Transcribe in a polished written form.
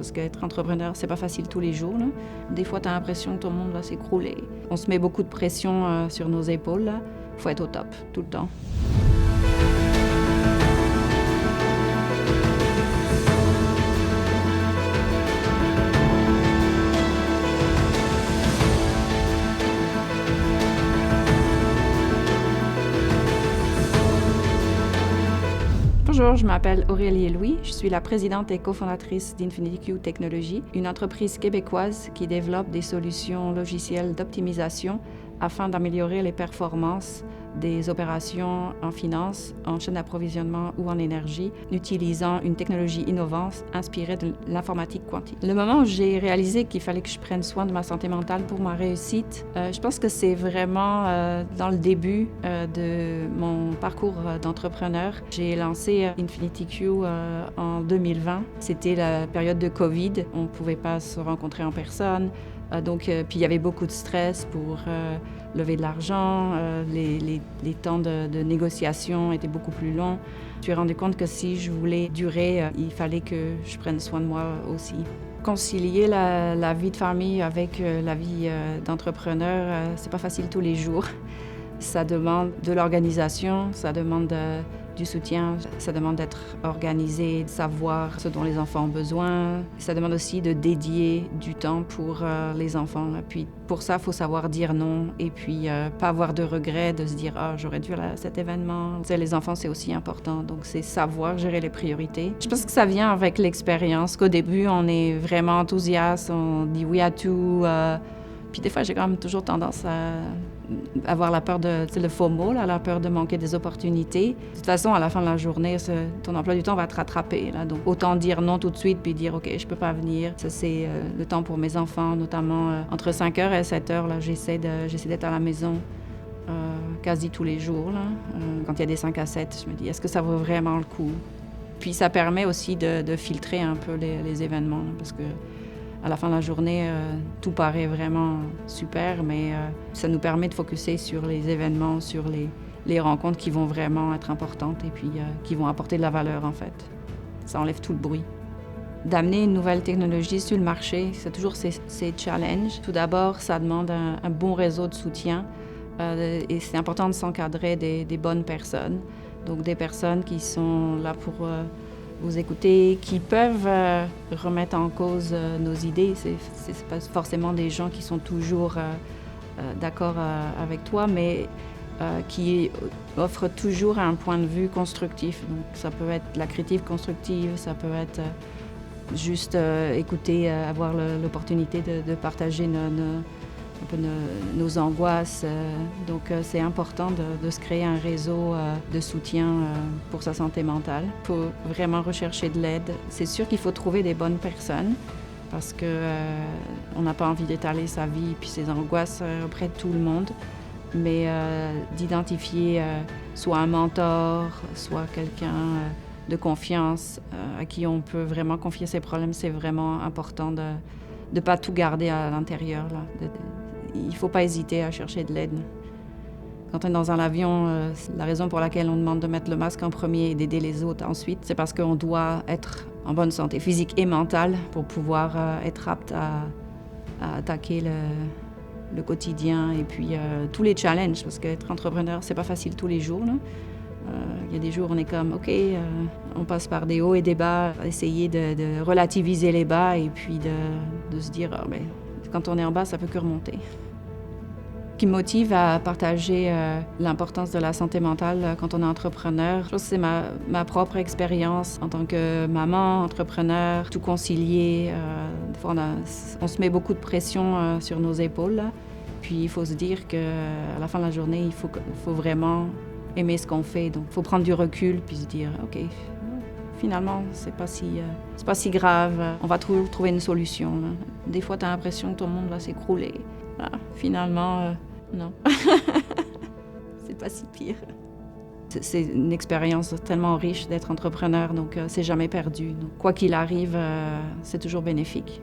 parce qu'être entrepreneur, c'est pas facile tous les jours, là. Des fois, tu as l'impression que ton monde va s'écrouler. On se met beaucoup de pression sur nos épaules, là. Faut être au top, tout le temps. Bonjour, je m'appelle Aurélie Louis. Je suis la présidente et cofondatrice d'InfinityQ Technologies, une entreprise québécoise qui développe des solutions logicielles d'optimisation afin d'améliorer les performances des opérations en finance, en chaîne d'approvisionnement ou en énergie, utilisant une technologie innovante inspirée de l'informatique quantique. Le moment où j'ai réalisé qu'il fallait que je prenne soin de ma santé mentale pour ma réussite, je pense que c'est vraiment dans le début de mon parcours d'entrepreneur. J'ai lancé InfinityQ en 2020. C'était la période de COVID. On ne pouvait pas se rencontrer en personne. Puis il y avait beaucoup de stress pour lever de l'argent, les temps de négociation étaient beaucoup plus longs. Je me suis rendu compte que si je voulais durer, il fallait que je prenne soin de moi aussi. Concilier la vie de famille avec la vie d'entrepreneur, c'est pas facile tous les jours. Ça demande de l'organisation, ça demande du soutien, ça demande d'être organisé, de savoir ce dont les enfants ont besoin. Ça demande aussi de dédier du temps pour les enfants. Puis pour ça, il faut savoir dire non et puis pas avoir de regrets, de se dire « Ah, j'aurais dû aller à cet événement ». Tu sais, les enfants, c'est aussi important, donc c'est savoir gérer les priorités. Je pense que ça vient avec l'expérience, qu'au début, on est vraiment enthousiaste, on dit oui à tout. Puis des fois, j'ai quand même toujours tendance à avoir la peur de, le FOMO, là, la peur de manquer des opportunités. De toute façon, à la fin de la journée, ton emploi du temps va te rattraper, là. Donc, autant dire non tout de suite, puis dire « OK, je peux pas venir ». Ça, c'est le temps pour mes enfants, notamment entre 5h et 7h, là, j'essaie d'être à la maison quasi tous les jours, là. Quand il y a des 5 à 7, je me dis « Est-ce que ça vaut vraiment le coup ?» Puis ça permet aussi de filtrer un peu les événements, là, parce que à la fin de la journée, tout paraît vraiment super, mais ça nous permet de focusser sur les événements, sur les rencontres qui vont vraiment être importantes et puis qui vont apporter de la valeur, en fait. Ça enlève tout le bruit. D'amener une nouvelle technologie sur le marché, c'est toujours ces challenges. Tout d'abord, ça demande un bon réseau de soutien et c'est important de s'encadrer des bonnes personnes. Donc des personnes qui sont là pour vous écouter, qui peuvent remettre en cause nos idées. C'est pas forcément des gens qui sont toujours d'accord avec toi, mais qui offrent toujours un point de vue constructif. Donc, ça peut être la critique constructive, ça peut être juste écouter, avoir l'opportunité de partager nos angoisses. Donc, c'est important de se créer un réseau de soutien pour sa santé mentale. Il faut vraiment rechercher de l'aide. C'est sûr qu'il faut trouver des bonnes personnes parce qu'on n'a pas envie d'étaler sa vie et ses angoisses auprès de tout le monde. Mais d'identifier soit un mentor, soit quelqu'un de confiance à qui on peut vraiment confier ses problèmes, c'est vraiment important de ne pas tout garder à l'intérieur, là. Il ne faut pas hésiter à chercher de l'aide. Quand on est dans un avion, la raison pour laquelle on demande de mettre le masque en premier et d'aider les autres ensuite, c'est parce qu'on doit être en bonne santé physique et mentale pour pouvoir être apte à attaquer le quotidien et puis tous les challenges, parce qu'être entrepreneur, c'est pas facile tous les jours, là. Il y a des jours où on est comme, OK, on passe par des hauts et des bas, essayer de relativiser les bas et puis de se dire, oh, ben, quand on est en bas, ça peut que remonter. Ce qui me motive à partager l'importance de la santé mentale quand on est entrepreneur, je pense que c'est ma propre expérience en tant que maman, entrepreneur, tout concilier. Des fois, on se met beaucoup de pression sur nos épaules, là. Puis il faut se dire qu'à la fin de la journée, il faut vraiment aimer ce qu'on fait. Donc, il faut prendre du recul puis se dire, OK, finalement, c'est pas si grave. On va toujours trouver une solution, là. Des fois, tu as l'impression que ton monde va s'écrouler. Ah, finalement, non. C'est pas si pire. C'est une expérience tellement riche d'être entrepreneur, donc c'est jamais perdu. Donc, quoi qu'il arrive, c'est toujours bénéfique.